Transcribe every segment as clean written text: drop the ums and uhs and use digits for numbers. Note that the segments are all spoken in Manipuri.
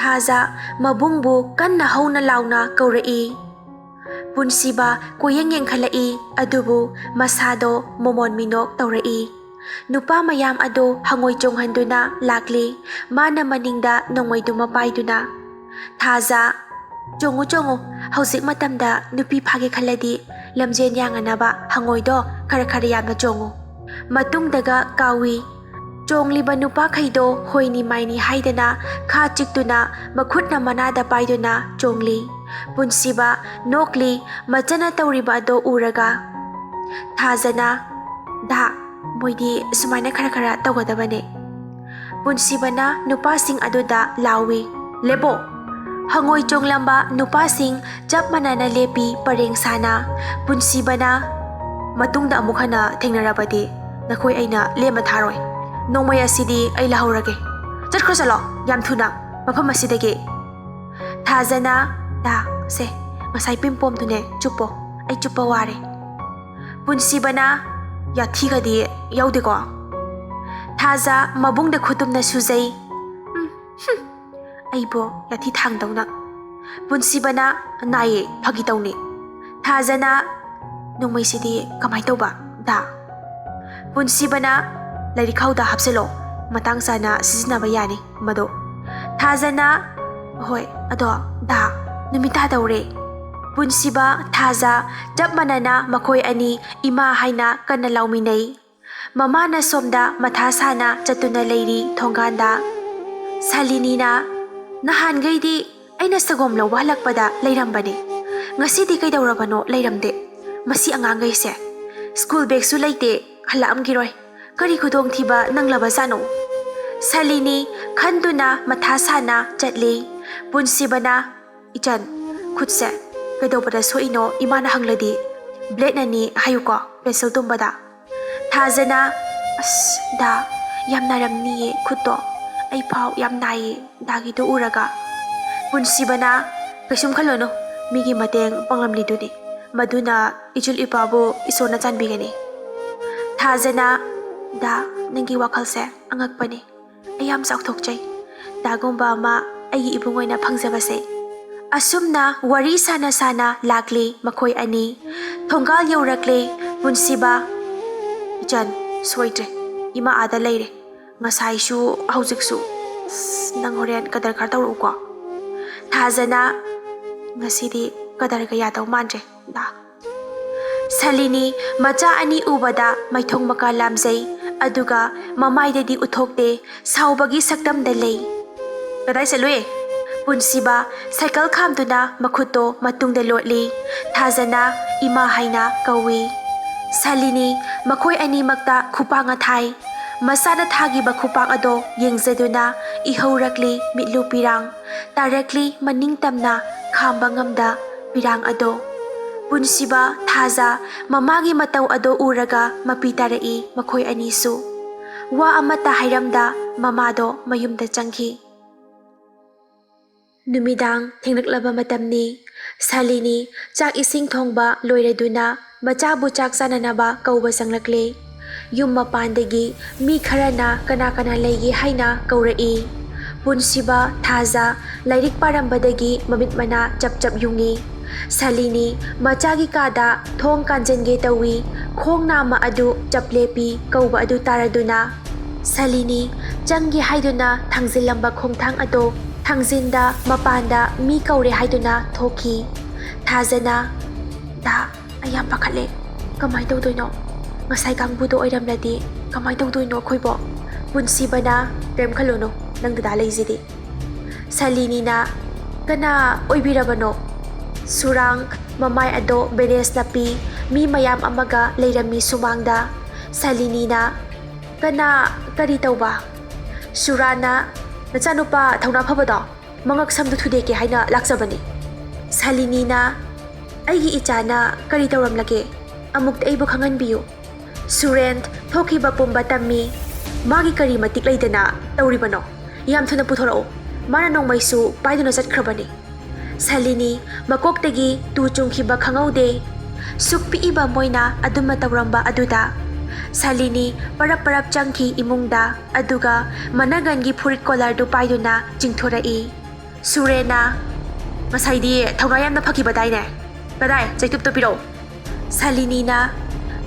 Thaza mabungbu kanna hauna launa kaurei. Punsiba koyeng yengkhalai adubu masado momon minok taurei. Nupa mayam ado hangoi chonghanduna lakli mana maningda nongmoiduma paiduna. Thaza chongu hauzik matamda nupi phage khaladi lamjen yanganaba hangoido khara yamna chongu. Matungdaga kawi chongliba nupa khaido hoini maini haidana kha chiktuna makhutna manada paiduna chongli. Punsiba nokli machana tauriba do uraga. Thazana da moidi sumaina khara tawgadabane. Punsibana nupasing aduda lawi. Lepo hangoi chonglamba nupasing chap manana lepi pareng sana. Punsibana matungda amukhana thengnarabadi nakhoi aina lema tharoi. Nongmai asidi ai lahorage. Chatkhro chalo yam thuna mafam asidagi. Thazana da se ngasai pimpom tune chupo ai chupa ware. Punsibana ya thigadi yaudeko. Thaza mabungda khutumna suzai. Aibo ya thi thangdawna. Punsibana naye phagi tawni. Thazana nongmai sidi kamai tawba da. Punsibana lairikhauda hapselo matang sana sizinaba yani mado. Thazana hoi ado da numita daure. Punsiba Thaza chap manana makhoi ani ima haina kana lauminai. Mamana somda matha sana chatuna leiri thonganda. Salinina nahan gaidi aina sagom lo walakpada leirambane. Ngasidi kaidawrabano leiramde. Masi angangai se school bag su leite halaam giroi. Kari khudong thiba nanglaba sano. Salini khanduna matha sana chatli. Punsibana ichan khutse kaidawbada soino imana hangladi blade nani hayuko pencil tumbada. Thazana as da yam naramni khutto ai phau yam nai dagi to uraga. Punsibana kaisum khalono migi mateng panglamli duni maduna ichul ipabu isona chanbigani. Thazana da nangi wakhalse angakpani ayam sakthokchai dagomba ma ai ibungoina phangjabase. Asumna wari sana lakli makhoi ani thongal yaurakle. Punsiba ichan soitre ima ada leire ngasai su haujik su nang horen kadar khar tawru ko. Thazana ngasidi kadar ga yadaw manje da. Salini macha ani ubada maithong maka lamjai aduga mamaidadi uthokte saubagi saktam da lei. Kadai salwe. Punsiba cycle khamduna makhuto matungda lotli. Thazana ima haina kawi. Salini makhoi ani makta khupanga thai. Masada thagiba khupang ado yengzaduna ihaurakli mitlu pirang. Tarakli maningtamna khamba ngamda pirang ado. Punsiba Thaza mamagi mataw ado uraga mapitarai makhoi anisu. Wa amata hairamda mamado mayumda changhi. Numidang thengnaklaba matamni. Salini chak ising thongba loiraduna machabu chak sananaba kauba sanglakle. Yum mapandagi mi kharana kana leigi haina kaurai. Punsiba Thaza lairik parambadagi mamit mana chap yungi. Salini machagi kada thong kanjenge tawi khong nama adu chaplepi kauba adu taraduna. Salini changi haiduna thangzilamba khongthang ado thangzinda mapanda mi kaure haiduna thoki. Thazana da ayam pakhale kamai tawdoino ngasai kangbudo oiramladi kamai tawdoino khoibo. Punsibana prem khalono nangda leizidi. Salini na kana oibirabano. Surang mamai ado beres lapi mi mayam amaga leirami sumangda. Salini na kana kari tawba. Surana nachanupa thauna phabado mangak samdu thudeke haina laksabani. Salini na aigi ichana kari tawramlage amukta aibu khanganbiyu. Surent thokiba pumba tammi magi kari matik leidana tawribano yam thuna puthorao mana nongmaisu paiduna chatkrabani. Salini makoktagi tu chungkhiba khangaude sukpi iba moina aduma tawramba aduda. Salini parap changki imungda aduga managangi furit collar du paiduna jingthorai. Surena, Masaidi, Tonayam the Pakibadine. Badai, Jacob to Piro. Salinina,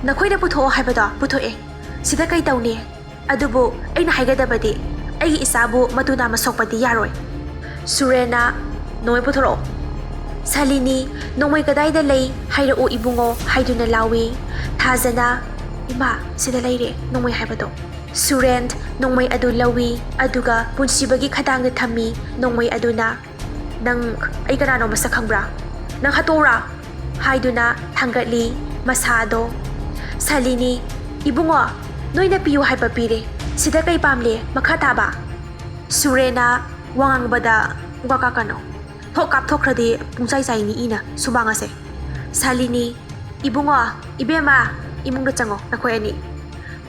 Nakoida Puto Habada, Putoe. Sidakai Downy. Adubo, Ain Hagadabadi. Ay Isabu, Matuna Masopati Yaroi. Surena, Noe Putoro. Salini, Noe Gadai the Lay, Haida O Ibungo, Haiduna Lawi. Tazana, Ima, Sida Lady, Noe Habado. Surend, Noe Adu Lawi, Aduga, Punsibagi Kadang the Tami, Noe Aduna. Nang Aikanano Masakambra. Nang Hatora, Haiduna, Tangatli, Masado. Salini, Ibungo, Noy na piyo Hypapire, Sida kay Pamle, Makataba. Surena, Wangang Bada, Wakakano. Tokap Tokradi, Punsay ni Ina, Subangase. Salini, Ibungo, Ibema, Imung Chango, Nakoyani.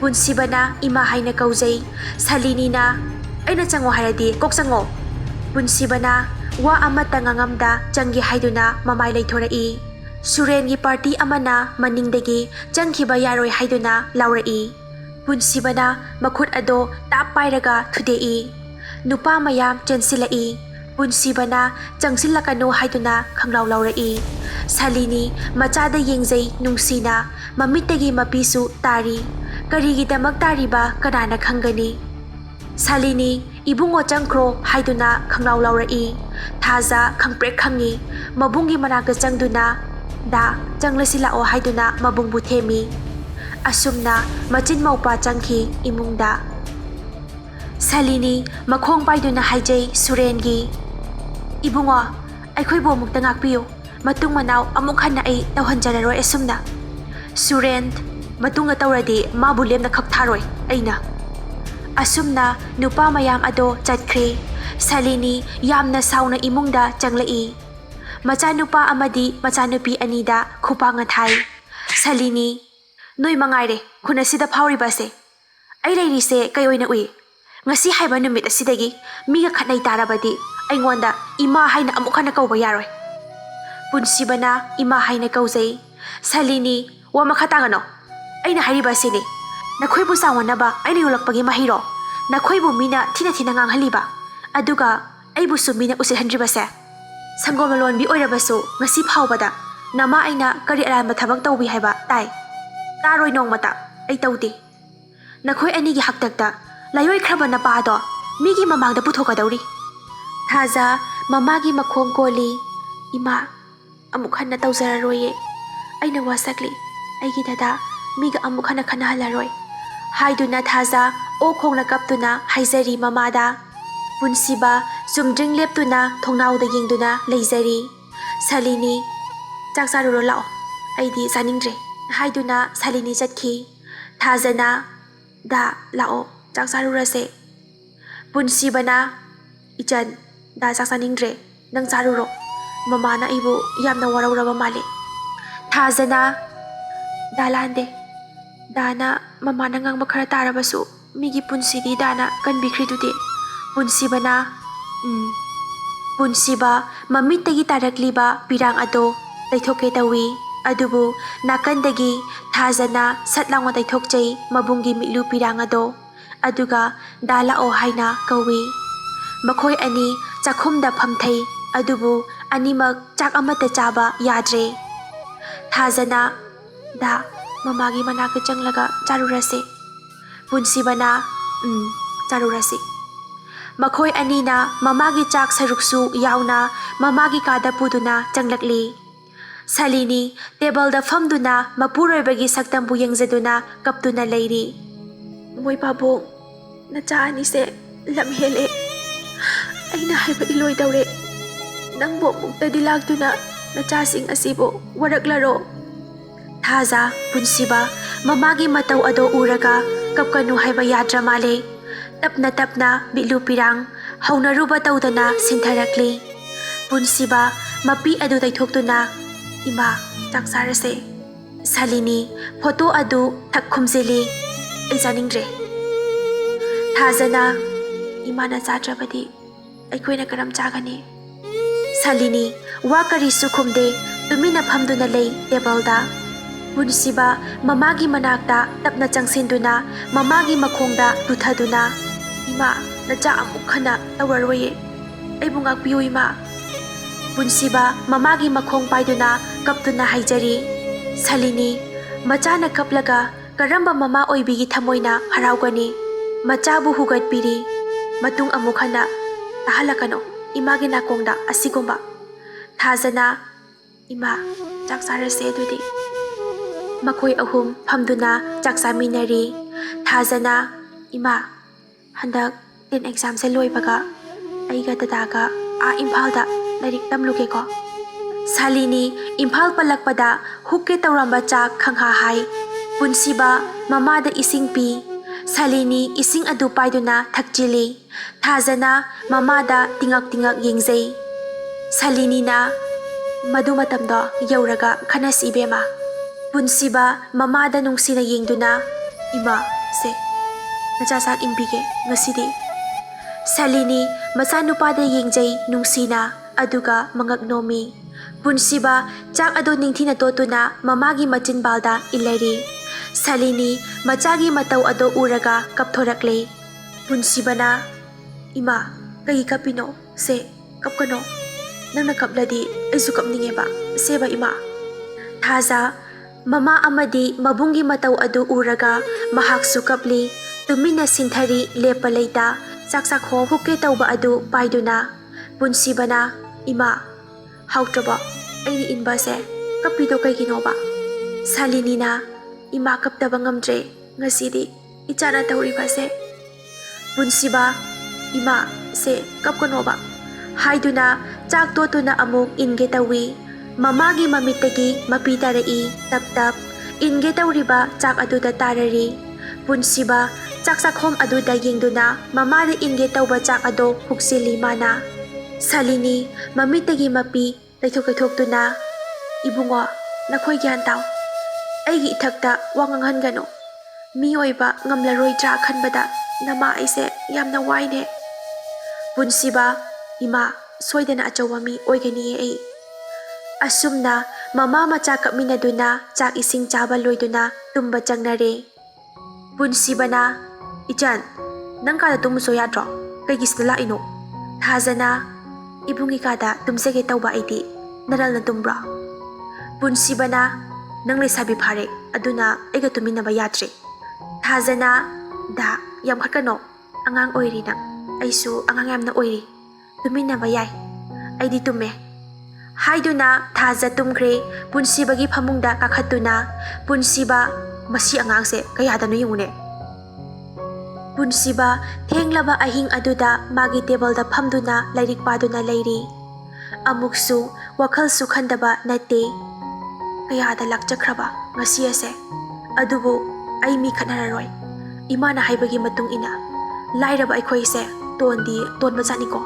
Bunsibana, Imahay na Kauzay, Salini na, ay na Chango Hayadi, Koksango. Bunsibana, Wa amatangangamda, Jangi Haiduna, Mamaylay Torai. Surengi party amana, Maningdagi, Jangi Bayaroy Haiduna, Laurai. Bunsibana, Makut Ado, Tapayraga, Today. Nupa Mayam, Jensilai. Bunsibana, Jangsilakano Haiduna, Kanglaw Laurai. Salini, Machada Yingzay, Nungsina, Mamitagi Mapisu, Tari. Karigida Magtariba, Kanana Kangani. Salini, Ibungo Jangkro, Haiduna, Kanglaw Laurai. Taza, Kangprek Kangi, Mabungi Managa Jangduna, Da, Janglasila o Haiduna, Mabungbutemi. Asumna, Machin Maupa Jangki, Imungda. Salini, Makong Paiduna Haijay, Surengi. Ibungo, Aikoy Bomuk Tangakpiyo, Matung Manaw, Amukhan na ay Tawhanjararo Esumna. Surend, Matunga Tauradi, Mabulem na Kaktaroy, Ayna. Asumna, Nupa Mayam Ado, Jadkre. Salini, Yamna Sauna Imungda, Janglai. Machanupa Amadi, Machanupi Anida, Kupangatay. Salini, Noy Mangare, Kunasida Pauribase. Ay Lairise, Kayoy na Ui. Ngasi Haiba Numit Asidagi, Miga Katnay Tarabadi, Ay Wanda, Imahay na Amukha na Kaubayaroy. Punsibana, Imahay na Kauzay. Salini, Wamakatangano. Ay Naharibasini. Nakoy Busawan na ba ay nayulak pagi mahiro. Nakoy Bumina, Tina-tinangang haliba. Aduga, ay busumi na usilhandribase. Sanggomalon bi oirabaso, ngasi phawbada, nama ay na kari aran mathabang tawbi haiba, tay. Taroy nong mata, ay tawdi. Nakoy anigi haktagda, layoy kraba na paado, migi mamangda puthokadawri. Taza, mamagi makhong koli, Ima, amukhan na tawzararoye. Ay nawasakli, ay gidada, miga amukhan na kanahalaroy. Haiduna Taza, o kong nakaptuna, haizari mamada. Bunsiba, sumdring leptuna, thongnaw da yingduna, leizari. Salini, Jaksaruro lao, ay di saningdre. Haiduna, Salini jatki. Tazana, da lao, Jaksarura se. Bunsiba na, Ijan, da jaksaningdre, nang saruro. Mama na ibu, yam na warawra mamali. Tazana, dalande. Dana, mama na ngang makaratarabasу, migi punsidi dana kan bikridudi. Punsiba na, Punsiba, mamitagi tarakliba pirang ato, taytoke tawi, adubu, nakandagi, Tazana, satlang wa taytokjay, mabunggi milu pirang ato, aduga, dala o hayna kawi. Makoy ani, chakumda pamtay, adubu, animag, chak amata chaba, yadre. Tazana, da, mamagi manakajang laga, charurase. Punsiba na, charurase. Makoy anina, mamagi chak saruksu yauna, mamagi kada puduna janglakli. Salini, table da famduna, mapuroy bagi saktambu yangzaduna, kaptuna layri. Moy pabo, nachani se, lamhele. Ay nahayba iloy dawre. Nang bomuk tadilagduna, nachasing asibo, waraklaro. Taza, Punsiba, mamagi mataw ado uraga, kapkanu hayba yadra male. Tapna bilupirang, haunaruba tawdana sintharakli. Punsiba, mapi adu taythokduna, Ima, jaksarase. Salini, photo adu thakkhumzeli, ay janingdre. Thazana, Ima na jadrabadi, aykoy na karam jagani. Salini, wakari sukhumde, tumina phamduna lay tebalda. Punsiba, mamagi manakta, tapna changsinduna, mamagi makhongda tuthaduna. Ima, naja amukha na tawarwaye. ꯑꯩꯕꯨ ꯉꯥꯛꯄꯤꯌꯨ ꯏꯃꯥ ꯄꯨꯟꯁꯤꯕ ꯃꯃꯥꯒꯤ ꯃꯈꯣꯡ ꯄꯥꯏꯗꯨꯅ ꯀꯞꯇꯨꯅ ꯍꯥꯏꯖꯔꯤ ꯁꯥꯂꯤꯅꯤ ꯃꯆꯥꯅ ꯀꯞꯂꯒ ꯀꯔꯝꯕ ꯃꯃꯥ ꯑꯣꯏꯕꯤꯒꯤ ꯊꯃꯣꯏꯅ ꯍꯔꯥꯎꯒꯅꯤ ꯃꯆꯥꯕꯨ ꯍꯨꯒꯠꯄꯤꯔꯤ ꯃꯇꯨꯡ ꯑꯃꯨꯛ ꯍꯟꯅ ꯇꯥꯍꯜꯂꯛꯀꯅꯣ ꯏꯃꯥꯒꯤ ꯅꯥꯀꯣꯡꯗ ꯑꯁꯤꯒꯨꯝꯕ ꯊꯥꯖꯅ ꯏꯃꯥ ꯆꯥꯛ ꯆꯥꯔꯁꯦ ꯑꯗꯨꯗꯤ ꯃꯈꯣꯏ ꯑꯍꯨꯝ ꯐꯝꯗꯨꯅ ꯆꯥꯛ ꯆꯥꯃꯤꯟꯅꯔꯤ ꯊꯥꯖꯅ ꯏꯃꯥ ꯍꯟꯗꯛ ꯇꯦꯟ ꯑꯦꯛꯖꯥꯝꯁꯦ ꯂꯣꯏꯕꯒ ꯑꯩꯒ ꯗꯗꯥꯒ ꯏꯝꯐꯥꯜꯗ ꯂꯥꯏꯔꯤꯛ ꯇꯝꯂꯨꯒꯦꯀꯣ ꯁꯥꯂꯤꯅꯤ ꯏꯝꯐꯥꯜ ꯄꯜꯂꯛꯄꯗ ꯍꯨꯛꯀꯦ ꯇꯧꯔꯝꯕ ꯆꯥꯛ ꯈꯪꯍꯥ ꯍꯥꯏ ꯄꯨꯟꯁꯤꯕ ꯃꯃꯥꯗ ꯏꯁꯤꯡ ꯄꯤ ꯁꯥꯂꯤꯅꯤ ꯏꯁꯤꯡ ꯑꯗꯨ ꯄꯥꯏꯗꯨꯅ ꯊꯛꯆꯤꯜꯂꯤ ꯊꯥꯖꯅ ꯃꯃꯥꯗ ꯇꯤꯡꯉꯛ ꯇꯤꯡꯉꯛ ꯌꯦꯡꯖꯩ ꯁꯥꯂꯤꯅꯤꯅ ꯃꯗꯨ ꯃꯇꯝꯗꯣ ꯌꯧꯔꯒ ꯈꯟꯅꯁꯤ ꯏꯕꯦꯝꯃ ꯄꯨꯟꯁꯤꯕ ꯃꯃꯥꯗ ꯅꯨꯡꯁꯤꯅ ꯌꯦꯡꯗꯨꯅ ꯏꯃꯥ ꯁꯦ ꯅꯆꯥ ꯆꯥꯛ ꯏꯟꯕꯤꯒꯦ ꯉꯁꯤꯗꯤ ꯁꯥꯂꯤꯅꯤ ꯃꯆꯥꯅꯨꯄꯥꯗ ꯌꯦꯡꯖꯩ ꯅꯨꯡꯁꯤꯅ ꯑꯗꯨꯒ ꯃꯉꯛ ꯅꯣꯝꯃꯤ ꯄꯨꯟꯁꯤꯕ ꯆꯥꯛ ꯑꯗꯨ ꯅꯤꯡꯊꯤꯅ ꯇꯣꯠꯇꯨꯅ ꯃꯃꯥꯒꯤ ꯃꯆꯤꯟꯕꯥꯜꯗ ꯏꯜꯂꯔꯤ ꯁꯥꯂꯤꯅꯤ ꯃꯆꯥꯒꯤ ꯃꯇꯧ ꯑꯗꯨ ꯎꯔꯒ ꯀꯞꯊꯣꯔꯛꯂꯦ ꯄꯨꯟꯁꯤꯕꯅ ꯏꯃꯥ ꯀꯩ ꯀꯞꯄꯤꯅꯣ ꯁꯦ ꯀꯞꯀꯅꯣ ꯅꯪꯅ ꯀꯞꯂꯗꯤ ꯑꯩꯁꯨ ꯀꯞꯅꯤꯡꯉꯦꯕ ꯁꯦꯕ ꯏꯃꯥ ꯊꯥꯖ ꯃꯃꯥ ꯑꯃꯗꯤ ꯃꯕꯨꯡꯒꯤ ꯃꯇꯧ ꯑꯗꯨ ꯎꯔꯒ ꯃꯍꯥꯛꯁꯨ ꯀꯞꯂꯤ ꯇꯨꯃꯤꯟꯅ ꯁꯤꯟꯊꯔꯤ ꯂꯦꯞꯄ ꯂꯩꯇ ꯆꯥꯛ ꯆꯥꯈꯣ ꯍꯨꯛꯀꯦ ꯇꯧꯕ ꯑꯗꯨ ꯄꯥꯏꯗꯨꯅ ꯄꯨꯟꯁꯤꯕꯅ ꯏꯃꯥ ꯍꯥꯎꯇ꯭ꯔꯕꯣ ꯑꯩꯅ ꯏꯟꯕꯁꯦ ꯀꯞꯄꯤꯗꯣ ꯀꯩꯒꯤꯅꯣꯕ ꯁꯥꯂꯤꯅꯤꯅ ꯏꯃꯥ ꯀꯞꯇꯕ ꯉꯝꯗ꯭ꯔꯦ ꯉꯁꯤꯗꯤ ꯏꯆꯥꯅ ꯇꯧꯔꯤꯕꯁꯦ ꯄꯨꯟꯁꯤꯕ ꯏꯃꯥ ꯁꯦ ꯀꯞꯀꯅꯣꯕ ꯍꯥꯏꯗꯨꯅ ꯆꯥꯛ ꯇꯣꯠꯇꯨꯅ ꯑꯃꯨꯛ ꯏꯟꯒꯦ ꯇꯧꯏ ꯃꯃꯥꯒꯤ ꯃꯃꯤꯠꯇꯒꯤ ꯃꯄꯤ ꯇꯥꯔꯛꯏ ꯇꯞ ꯇꯞ ꯏꯟꯒꯦ ꯇꯧꯔꯤꯕ ꯆꯥꯛ ꯑꯗꯨꯗ ꯇꯥꯔꯔꯤ ꯄꯨꯟꯁꯤꯕ ꯆꯥꯛ ꯆꯥꯈꯣꯝ ꯑꯗꯨꯗ ꯌꯦꯡꯗꯨꯅ ꯃꯃꯥꯗ ꯏꯟꯒꯦ ꯇꯧꯕ ꯆꯥꯛ ꯑꯗꯨ ꯍꯨꯛꯆꯤꯜꯂꯤ ꯃꯥꯅ ꯁꯥꯂꯤꯅꯤ ꯃꯃꯤꯠꯇꯒꯤ ꯃꯄꯤ ꯇꯩꯊꯣꯛ ꯏꯕꯨꯡꯉꯣ ꯅꯈꯣꯏ ꯒ꯭ꯌꯥꯟ ꯇꯥꯎ ꯑꯩꯒꯤ ꯏꯊꯛꯇ ꯋꯥ ꯉꯥꯡꯍꯟꯒꯅꯨ ꯃꯤꯑꯣꯏꯕ ꯉꯝꯂꯔꯣꯏꯗ꯭ꯔꯥ ꯈꯟꯕꯗ ꯅꯃꯥ ꯑꯩꯁꯦ ꯌꯥꯝꯅ ꯋꯥꯏꯅꯦ ꯄꯨꯟꯁꯤꯕ ꯏꯃꯥ ꯁꯣꯏꯗꯅ ꯑꯆꯧꯕ ꯃꯤ ꯑꯣꯏꯒꯅꯤꯌꯦ ꯑꯩ ꯑꯁꯨꯝꯅ ꯃꯃꯥ ꯃꯆꯥ ꯀꯞꯃꯤꯟꯅꯗꯨꯅ ꯆꯥꯛ ꯏꯁꯤꯡ ꯆꯥꯕ ꯂꯣꯏꯗꯨꯅ ꯇꯨꯝꯕ ꯆꯪꯅꯔꯦ ꯄꯨꯟꯁꯤꯕꯅ ꯏꯆꯟ ꯅꯪ ꯀꯥꯗ ꯇꯨꯝꯃꯨꯁꯨ ꯌꯥꯗ꯭ꯔꯣ ꯀꯩꯒꯤ ꯁꯤꯗ ꯂꯥꯛꯏꯅꯣ ꯊꯥꯖꯅ ꯏꯕꯨꯡꯒꯤ ꯀꯥꯗ ꯇꯨꯝꯖꯒꯦ ꯇꯧꯕ ꯑꯩꯗꯤ ꯅꯔꯜꯅ ꯇꯨꯝꯕ꯭ꯔꯣ ꯄꯨꯟꯁꯤꯕꯅ ꯅꯪ ꯂꯩꯁꯥꯕꯤ ꯐꯥꯔꯦ ꯑꯗꯨꯅ ꯑꯩꯒ ꯇꯨꯃꯤꯟꯅꯕ ꯌꯥꯗ꯭ꯔꯦ ꯊꯥꯖꯅ ꯗꯥ ꯌꯥꯝꯈꯠꯀꯅꯣ ꯑꯉꯥꯡ ꯑꯣꯏꯔꯤ ꯅꯪ ꯑꯩꯁꯨ ꯑꯉꯥꯡ ꯌꯥꯝꯅ ꯑꯣꯏꯔꯤ ꯇꯨꯃꯤꯟꯅꯕ ꯌꯥꯏ ꯑꯩꯗꯤ ꯇꯨꯝꯃꯦ ꯍꯥꯏꯗꯨꯅ ꯊꯥꯖ ꯇꯨꯝꯈ꯭ꯔꯦ ꯄꯨꯟꯁꯤꯕꯒꯤ ꯐꯃꯨꯡꯗ ꯀꯥꯈꯠꯇꯨꯅ ꯄꯨꯟꯁꯤꯕ ꯃꯁꯤ ꯑꯉꯥꯡꯁꯦ ꯀꯌꯥꯗꯅꯣ ꯌꯦꯡꯉꯨꯅꯦ ꯄꯨꯟꯁꯤꯕ ꯊꯦꯡꯂꯕ ꯑꯍꯤꯡ ꯑꯗꯨꯗ ꯃꯥꯒꯤ ꯇꯦꯕꯜꯗ ꯐꯝꯗꯨꯅ ꯂꯥꯏꯔꯤꯛ ꯄꯥꯗꯨꯅ ꯂꯩꯔꯤ ꯑꯃꯨꯛꯁꯨ ꯋꯥꯈꯜꯁꯨ ꯈꯟꯗꯕ ꯅꯠꯇꯦ ꯀꯌꯥꯗ ꯂꯥꯛꯆꯈ꯭ꯔꯕ ꯉꯁꯤ ꯑꯁꯦ ꯑꯗꯨꯕꯨ ꯑꯩ ꯃꯤ ꯈꯠꯅꯔꯔꯣꯏ ꯏꯃꯥꯅ ꯍꯥꯏꯕꯒꯤ ꯃꯇꯨꯡ ꯏꯟꯅ ꯂꯥꯏꯔꯕ ꯑꯩꯈꯣꯏꯁꯦ ꯇꯣꯟꯗꯤ ꯇꯣꯟꯕꯖꯥꯠꯅꯤꯀꯣ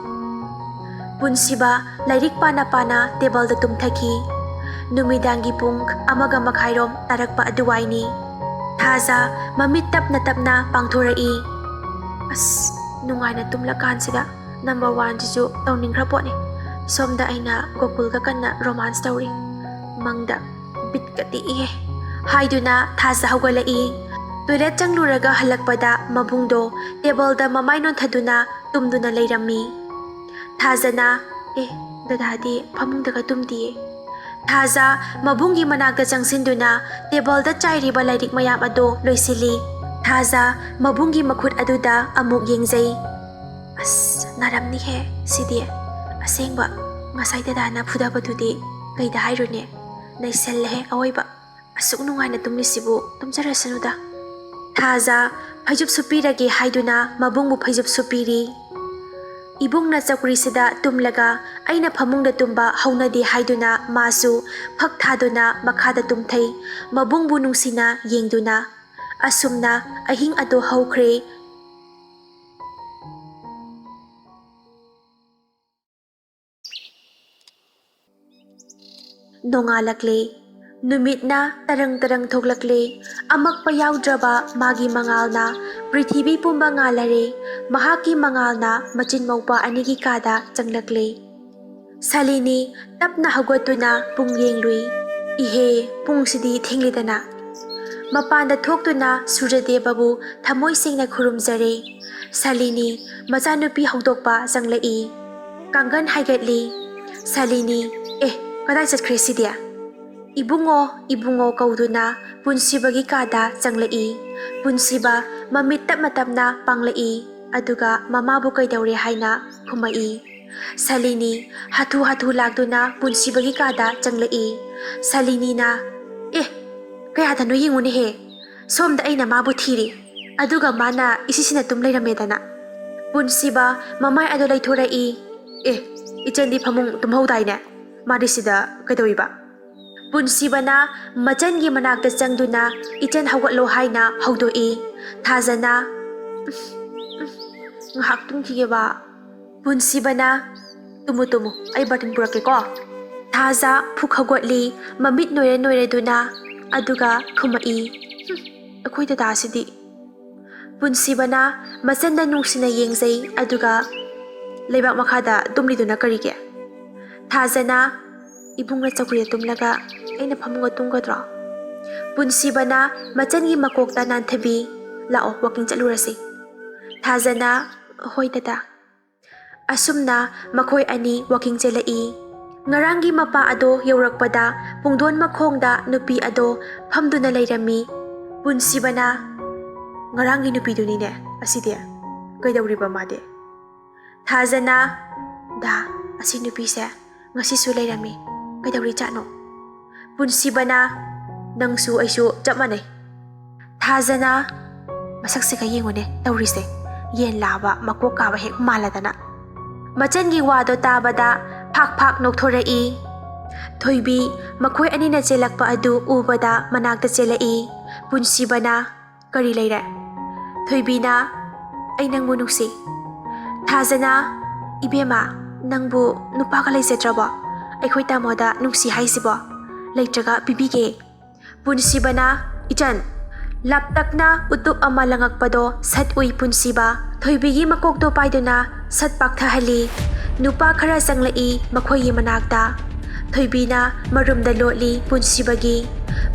ꯄꯨꯟꯁꯤꯕ ꯂꯥꯏꯔꯤꯛ ꯄꯥꯅ ꯄꯥꯅ ꯇꯦꯕꯜꯗ ꯇꯨꯝꯊꯈꯤ ꯅꯨꯃꯤꯗꯥꯡꯒꯤ ꯄꯨꯡ 1:30 ꯇꯥꯔꯛꯄ ꯑꯗꯨꯋꯥꯏꯅꯤ ꯊꯥꯖ ꯃꯃꯤꯠ ꯇꯞꯅ ꯇꯞꯅ ꯄꯥꯡꯊꯣꯔꯛꯏ ꯑꯁ ꯅꯨꯡꯉꯥꯏꯅ ꯇꯨꯝꯂꯀꯥꯟꯁꯤꯗ ꯅꯝꯕꯔ 1ꯁꯤꯁꯨ ꯇꯧꯅꯤꯡꯈ꯭ꯔ ꯄꯣꯠꯅꯤ ꯁꯣꯝꯗ ꯑꯩꯅ ꯒꯣꯀꯨꯜꯒ ꯀꯟꯅ ꯔꯣꯃꯥꯟꯁ ꯇꯧꯔꯤ ꯃꯪꯗ ꯕꯤꯠꯀ ꯇꯦꯛꯏꯍꯦ ꯍꯥꯏꯗꯨꯅ ꯊꯥꯖ ꯍꯧꯒꯠꯂꯛꯏ ꯇꯣꯏꯂꯦꯠ ꯆꯪꯂꯨꯔꯒ ꯍꯜꯂꯛꯄꯗ ꯃꯕꯨꯡꯗꯣ ꯇꯦꯕꯜꯗ ꯃꯃꯥꯏ ꯅꯣꯟꯊꯗꯨꯅ ꯇꯨꯝꯗꯨꯅ ꯂꯩꯔꯝꯃꯤ ꯊꯥꯖꯅ ꯗꯗꯥꯗꯤ ꯐꯃꯨꯡꯗꯒ ꯇꯨꯝꯗꯤꯌꯦ ꯊꯥꯖ ꯃꯕꯨꯡꯒꯤ ꯃꯅꯥꯛꯇ ꯆꯪꯁꯤꯟꯗꯨꯅ ꯇꯦꯕꯜꯗ ꯆꯥꯏꯔꯤꯕ ꯂꯥꯏꯔꯤꯛ ꯃꯌꯥꯝ ꯑꯗꯨ ꯂꯣꯏꯁꯤꯜꯂꯤ ꯊꯥꯖ ꯃꯕꯨꯡꯒꯤ ꯃꯈꯨꯠ ꯑꯗꯨꯗ ꯑꯃꯨꯛ ꯌꯦꯡꯖꯩ ꯑꯁ ꯅꯥꯔꯝꯅꯤꯍꯦ ꯁꯤꯗꯤ ꯑꯁꯦꯡꯕ ꯉꯁꯥꯏ ꯗꯗꯥꯅ ꯐꯨꯗꯕꯗꯨꯗꯤ ꯀꯩꯗ ꯍꯥꯏꯔꯨꯅꯦ ꯅꯩꯁꯜꯂꯦꯍꯦ ꯑꯋꯣꯏꯕ ꯑꯁꯨꯛ ꯅꯨꯡꯉꯥꯏꯅ ꯇꯨꯝꯂꯤꯁꯤꯕꯨ ꯇꯨꯝꯖꯔꯁꯅꯨꯗ ꯊꯥꯖ ꯐꯩꯖꯨꯞ ꯁꯨꯞꯄꯤꯔꯒꯦ ꯍꯥꯏꯗꯨꯅ ꯃꯕꯨꯡꯕꯨ ꯐꯩꯖꯨꯞ ꯁꯨꯞꯄꯤꯔꯤ ꯏꯕꯨꯡꯅ ꯆꯧꯀ꯭ꯔꯤꯁꯤꯗ ꯇꯨꯝꯂꯒ ꯑꯩꯅ ꯐꯃꯨꯡꯗ ꯇꯨꯝꯕ ꯍꯧꯅꯗꯦ ꯍꯥꯏꯗꯨꯅ ꯃꯥꯁꯨ ꯐꯛ ꯊꯥꯗꯨꯅ ꯃꯈꯥꯗ ꯇꯨꯝꯊꯩ ꯃꯕꯨꯡꯕꯨ ꯅꯨꯡꯁꯤꯅ ꯌꯦꯡꯗꯨꯅ ꯑꯁꯨꯝꯅ ꯑꯍꯤꯡ ꯑꯗꯨ ꯍꯧꯈ꯭ꯔꯦ ꯅꯣꯡꯉꯥꯜꯂꯛꯂꯦ ꯅꯨꯃꯤꯠꯅ ꯇꯔꯪ ꯇꯔꯪ ꯊꯣꯛꯂꯛꯂꯦ ꯑꯃꯛꯄ ꯌꯥꯎꯗ꯭ꯔꯕ ꯃꯥꯒꯤ ꯃꯉꯥꯜꯅ ꯄ꯭ꯔꯤꯊꯤꯕꯤ ꯄꯨꯝꯕ ꯉꯥꯜꯂꯔꯦ ꯃꯍꯥꯛꯀꯤ ꯃꯉꯥꯜꯅ ꯃꯆꯤꯟ ꯃꯧꯄꯥ ꯑꯅꯤꯒꯤ ꯀꯥꯗ ꯆꯪꯂꯛꯂꯦ ꯁꯥꯂꯤꯅꯤ ꯇꯞꯅ ꯍꯧꯒꯠꯇꯨꯅ ꯄꯨꯡ ꯌꯦꯡꯂꯨꯏ ꯏꯍꯦ ꯄꯨꯡꯁꯤꯗꯤ ꯊꯦꯡꯂꯦꯗꯅ ꯃꯄꯥꯟꯗ ꯊꯣꯛꯇꯨꯅ ꯁꯨꯔꯖꯗꯦꯕꯕꯨ ꯊꯃꯣꯏ ꯁꯦꯡꯅ ꯈꯨꯔꯨꯝꯖꯔꯦ ꯁꯥꯂꯤꯅꯤ ꯃꯆꯥꯅꯨꯄꯤ ꯍꯧꯗꯣꯛꯄ ꯆꯪꯂꯛꯏ ꯀꯥꯡꯒꯟ ꯍꯥꯏꯒꯠꯂꯤ꯫ ꯁꯥꯂꯤꯅꯤ ꯀꯗꯥꯏ ꯆꯠꯈ꯭ꯔꯦ ꯁꯤꯗꯤ? ꯏꯕꯨꯡꯉꯣ ꯀꯧꯗꯨꯅ ꯄꯨꯟꯁꯤꯕꯒꯤ ꯀꯥꯗ ꯆꯪꯂꯛꯏ꯫ ꯄꯨꯟꯁꯤꯕ ꯃꯃꯤꯠ ꯇꯞꯅ ꯇꯞꯅ ꯄꯥꯡꯂꯛꯏ ꯑꯗꯨꯒ ꯃꯃꯥꯕꯨ ꯀꯩꯗꯧꯔꯦ ꯍꯥꯏꯅ ꯈꯨꯝꯃꯛꯏ꯫ ꯁꯥꯂꯤꯅꯤ ꯍꯥꯊꯨ ꯂꯥꯛꯇꯨꯅ ꯄꯨꯟꯁꯤꯕꯒꯤ ꯀꯥꯗ ꯆꯪꯂꯛꯏ꯫ ꯁꯥꯂꯤꯅꯤꯅ ꯀꯌꯥꯗꯅꯣ ꯌꯦꯡꯉꯨꯅꯦꯍꯦ, ꯁꯣꯝꯗ ꯑꯩꯅ ꯃꯥꯕꯨ ꯊꯤꯔꯤ ꯑꯗꯨꯒ ꯃꯥꯅ ꯏꯁꯤꯁꯤꯅ ꯇꯨꯝ ꯂꯩꯔꯝꯃꯦꯗꯅ꯫ ꯄꯨꯟꯁꯤꯕ ꯃꯃꯥꯏ ꯑꯗꯨ ꯂꯩꯊꯣꯔꯛꯏ꯫ ꯏꯆꯟꯗꯤ ꯐꯃꯨꯡ ꯇꯨꯝꯍꯧꯗꯥꯏꯅꯦ, ꯃꯥꯗꯤ ꯁꯤꯗ ꯀꯩꯗꯧꯏꯕ? ꯄꯨꯟꯁꯤꯕꯅ ꯃꯆꯟꯒꯤ ꯃꯅꯥꯛꯇ ꯆꯪꯗꯨꯅ ꯏꯆꯟ ꯍꯧꯒꯠꯂꯣ ꯍꯥꯏꯅ ꯍꯧꯗꯣꯛꯏ꯫ ꯊꯥꯖꯅ ꯉꯥꯏꯍꯥꯛ ꯇꯨꯝꯈꯤꯒꯦꯕ꯫ ꯄꯨꯟꯁꯤꯕꯅ ꯇꯨꯝꯃꯨ ꯑꯩ ꯕꯥꯔꯇꯤꯟ ꯄꯨꯔꯛꯀꯦꯀꯣ꯫ ꯊꯥꯖ ꯐꯨꯛ ꯍꯧꯒꯠꯂꯤ ꯃꯃꯤꯠ ꯅꯣꯏꯔꯗꯨꯅ ꯑꯗꯨꯒ ꯈꯨꯝꯃꯛꯏ, ꯑꯩꯈꯣই ꯗꯗꯥꯁꯤꯗꯤ꯫ ꯄꯨꯟꯁꯤꯕꯅ ꯃꯆꯟꯗ ꯅꯨꯡꯁꯤꯅ ꯌꯦꯡꯖꯩ ꯑꯗꯨꯒ ꯂꯩꯕꯥꯛ ꯃꯈꯥꯗ ꯇꯨꯝꯂꯤꯗꯨꯅ ꯀꯔꯤꯒꯤ? ꯊꯥꯖꯅ ꯏꯕꯨꯡꯅ ꯆꯧꯀ꯭ꯔꯤꯗ ꯇꯨꯝꯂꯒ ꯑꯩꯅ ꯐꯃꯨꯡꯗ ꯇꯨꯝꯒꯗ꯭ꯔꯣ? ꯄꯨꯟꯁꯤꯕꯅ ꯃꯆꯟꯒꯤ ꯃꯀꯣꯛꯇ ꯅꯥꯟꯊꯕꯤ, ꯂꯥꯛꯑꯣ ꯋꯥꯀꯤꯡ ꯆꯠꯂꯨꯔꯁꯤ꯫ ꯊꯥꯖꯅ ꯍꯣꯏ ꯗꯗꯥ꯫ ꯑꯁꯨꯝꯅ ꯃꯈꯣꯏ ꯑꯅꯤ ꯋꯥꯀꯤꯡ ꯆꯦꯜꯂꯛꯏ꯫ ꯉꯔꯥꯡꯒꯤ ꯃꯄꯥ ꯑꯗꯣ ꯌꯧꯔꯛꯄꯗ ꯄꯨꯡꯗꯣꯟ ꯃꯈꯣꯡꯗ ꯅꯨꯄꯤ ꯑꯗꯣ ꯐꯝꯗꯨꯅ ꯂꯩꯔꯝꯃꯤ꯫ ꯄꯨꯟꯁꯤꯕꯅ ꯉꯔꯥꯡꯒꯤ ꯅꯨꯄꯤꯗꯨꯅꯤꯅꯦ ꯑꯁꯤꯗꯤ, ꯀꯩꯗꯧꯔꯤꯕ ꯃꯥꯗꯤ? ꯊꯥꯖꯅ ꯗꯥ, ꯑꯁꯤ ꯅꯨꯄꯤꯁꯦ ꯉꯁꯤꯁꯨ ꯂꯩꯔꯝꯃꯤ, ꯀꯩꯗꯧꯔꯤꯖꯥꯠꯅꯣ? ꯄꯨꯟꯁꯤꯕꯅ ꯅꯪꯁꯨ ꯑꯩꯁꯨ ꯆꯞ ꯃꯥꯟꯅꯩ꯫ ꯊꯥꯖꯅ ꯃꯁꯛꯁꯤꯒ ꯌꯦꯡꯉꯨꯅꯦ ꯇꯧꯔꯤꯁꯦ, ꯌꯦꯟ ꯂꯥꯕ ꯃꯀꯣꯛ ꯀꯥꯕ ꯍꯦꯛ ꯃꯥꯜꯂꯗꯅ꯫ ꯃꯆꯟꯒꯤ ꯋꯥꯗꯣ ꯇꯥꯕꯗ ꯐꯥꯛ ꯅꯣꯛꯊꯣꯔꯛꯏ꯫ ꯊꯣꯏꯕꯤ ꯃꯈꯣꯏ ꯑꯅꯤꯅ ꯆꯦꯜꯂꯛꯄ ꯑꯗꯨ ꯎꯕꯗ ꯃꯅꯥꯛꯇ ꯆꯦꯜꯂꯛꯏ꯫ ꯄꯨꯟꯁꯤꯕꯅ ꯀꯔꯤ ꯂꯩꯔꯦ? ꯊꯣꯏꯕꯤꯅ ꯑꯩ ꯅꯪꯕꯨ ꯅꯨꯡꯁꯤ꯫ ꯊꯥꯖꯅ ꯏꯕꯦꯝꯃ, ꯅꯪꯕꯨ ꯅꯨꯄꯥꯒ ꯂꯩꯖꯗ꯭ꯔꯕꯣ? ꯑꯩꯈꯣꯏ ꯇꯥꯃꯣꯗ ꯅꯨꯡꯁꯤ ꯍꯥꯏꯁꯤꯕꯣ, ꯂꯩꯇ꯭ꯔꯒ ꯄꯤꯕꯤꯒꯦ꯫ ꯄꯨꯟꯁꯤꯕꯅ ꯏꯆꯟ, ꯂꯥꯞꯇꯛꯅ ꯎꯇꯨꯞ ꯑꯃ ꯂꯪꯉꯛꯄꯗꯣ ꯁꯠ ꯎꯏ ꯄꯨꯟꯁꯤꯕ꯫ ꯊꯣꯏꯕꯤꯒꯤ ꯃꯀꯣꯛꯇꯣ ꯄꯥꯏꯗꯨꯅ ꯁꯠ ꯄꯥꯛꯊꯍꯜꯂꯤ꯫ ꯅꯨꯄꯥ ꯈꯔ ꯆꯪꯂꯛꯏ ꯃꯈꯣꯏꯒꯤ ꯃꯅꯥꯛꯇ꯫ ꯊꯣꯏꯕꯤꯅ ꯃꯔꯨꯝꯗ ꯂꯣꯠꯂꯤ ꯄꯨꯟꯁꯤꯕꯒꯤ꯫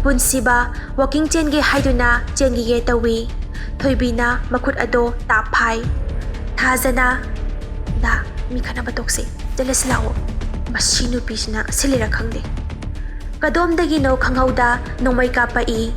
ꯄꯨꯟꯁꯤꯕ ꯋꯥꯀꯤꯡ ꯆꯦꯟꯒꯦ ꯍꯥꯏꯗꯨꯅ ꯆꯦꯟꯈꯤꯒꯦ ꯇꯧꯏ꯫ ꯊꯣꯏꯕꯤꯅ ꯃꯈꯨꯠ ꯑꯗꯣ ꯇꯥꯞ ꯐꯥꯏ꯫ ꯊꯥꯖꯅ ꯗꯥ, ꯃꯤ ꯈꯠꯅꯕ ꯇꯣꯛꯁꯤ, ꯆꯠꯂꯁꯤ ꯂꯥꯛꯑꯣ꯫ ꯃꯁꯤ ꯅꯨꯄꯤꯁꯤꯅ ꯁꯤꯜꯂꯤꯔ ꯈꯪꯗꯦ꯫ ꯀꯗꯣꯝꯗꯒꯤꯅꯣ ꯈꯪꯍꯧꯗ ꯅꯣꯡꯃꯩ ꯀꯥꯞꯄꯛꯏ꯫